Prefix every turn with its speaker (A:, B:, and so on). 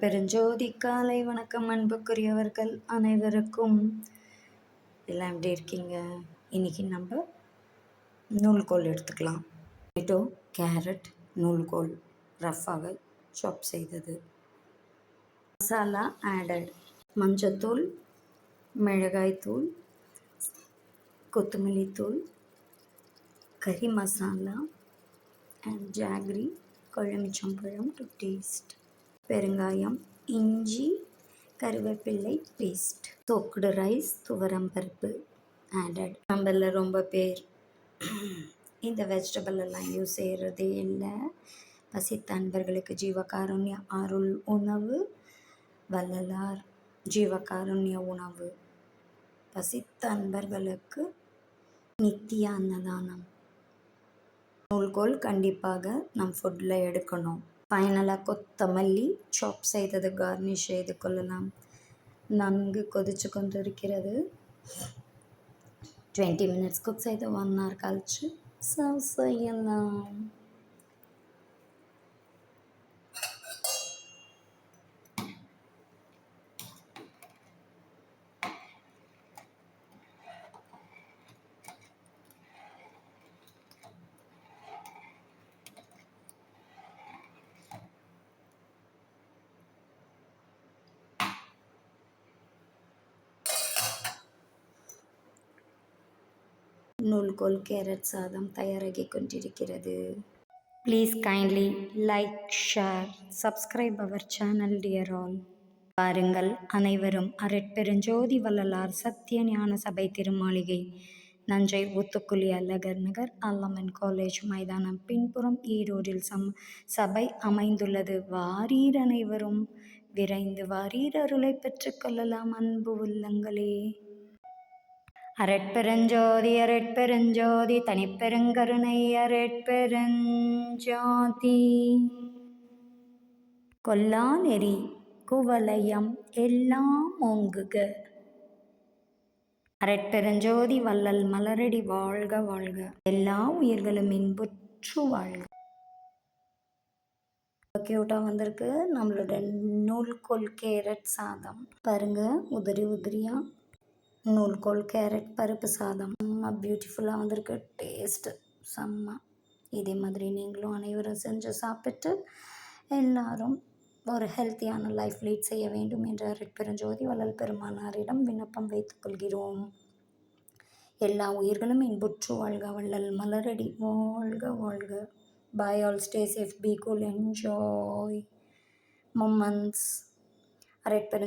A: அருட்பெருஞ்சோதி காலை வணக்கம் அன்புக்குரியவர்கள் அனைவருக்கும். எல்லாம் எப்படி இருக்கீங்க? இன்னைக்கு நம்ம நூல்கோல் எடுத்துக்கலாம். டொமேட்டோ, கேரட், நூல்கோல் ரஃப்பாக சாப் செய்தது. மசாலா ஆடட்: மஞ்சத்தூள், மிளகாய்த்தூள், கொத்தமல்லி தூள், கறி மசாலா அண்ட் ஜாகரி, கொழுமிச்சம்பழம் டு டேஸ்ட், பெருங்காயம், இஞ்சி, கருவேப்பிள்ளை பேஸ்ட், சோக்டு ரைஸ், துவரம்பருப்பு ஆடட். நம்மள ரொம்ப பேர் இந்த வெஜிடபிள் எல்லாம் யூஸ் செய்கிறதே இல்லை. பசித்த அன்பர்களுக்கு ஜீவகாருண்ய அருள் உணவு வள்ளலார் ஜீவகாருண்ய உணவு. பசித்த அன்பர்களுக்கு நித்திய அன்னதானம். நூல்கோல் கண்டிப்பாக நம் ஃபுட்டில் எடுக்கணும். ஃபைனலாக கொத்தமல்லி சாப் செய்தது கார்னிஷ் செய்து கொள்ளலாம். நன்கு கொதிச்சு கொண்டிருக்கிறது. 20 மினிட்ஸ் குக் செய்து 1 hour கழிச்சு சர்வ் செய்யலாம். நூல்கோல் கேரட் சாதம் தயாராகி கொண்டிருக்கிறது. Please kindly like, share, subscribe our channel dear all. பாருங்கள் அனைவரும் அருட்பெருஞ்சோதி வள்ளலார் சத்திய ஞான சபை திருமாளிகை, நஞ்சை ஊத்துக்குளி, அழகர் நகர், அல்லமன் காலேஜ் மைதானம் பின்புறம், ஈரோடில் சபை அமைந்துள்ளது. வாரீர் அனைவரும் விரைந்து வாரீர் அருளை பெற்றுக்கொள்ளலாம் அன்பு உள்ளங்களே. அருட்பெருஞ்சோதி அருட்பெருஞ்சோதி தனிப்பெருங்கருணை அருட்பெருஞ்சோதி. கொல்லா நெறி குவலயம் எல்லாம் ஓங்குக. அருட்பெருஞ்சோதி வள்ளல் மலரடி வாழ்க வாழ்க. எல்லா உயிர்களும் இன்புற்று வாழ்க. கியூட்டாக வந்திருக்கு நம்மளோட நூல்கோல் கேரட் சாதம். பாருங்க, உதிரி உதிரியா நூல்கோல் கேரட் பருப்பு சாதம் செம்ம பியூட்டிஃபுல்லாக வந்திருக்கு. டேஸ்ட்டு செம்ம. இதே மாதிரி நீங்களும் அனைவரும் செஞ்சு சாப்பிட்டு எல்லாரும் ஒரு ஹெல்த்தியான லைஃப் லீட் செய்ய வேண்டும் என்ற அருட்பெருஞ்சோதி வள்ளல் பெருமானாரிடம் விண்ணப்பம் வைத்துக் கொள்கிறோம். எல்லா உயிர்களும் இன்புற்று வாழ்க. வள்ளல் மலரடி வாழ்க வாழ்க. Bye all, stay safe, be cool, enjoy moments. Arutperunjothi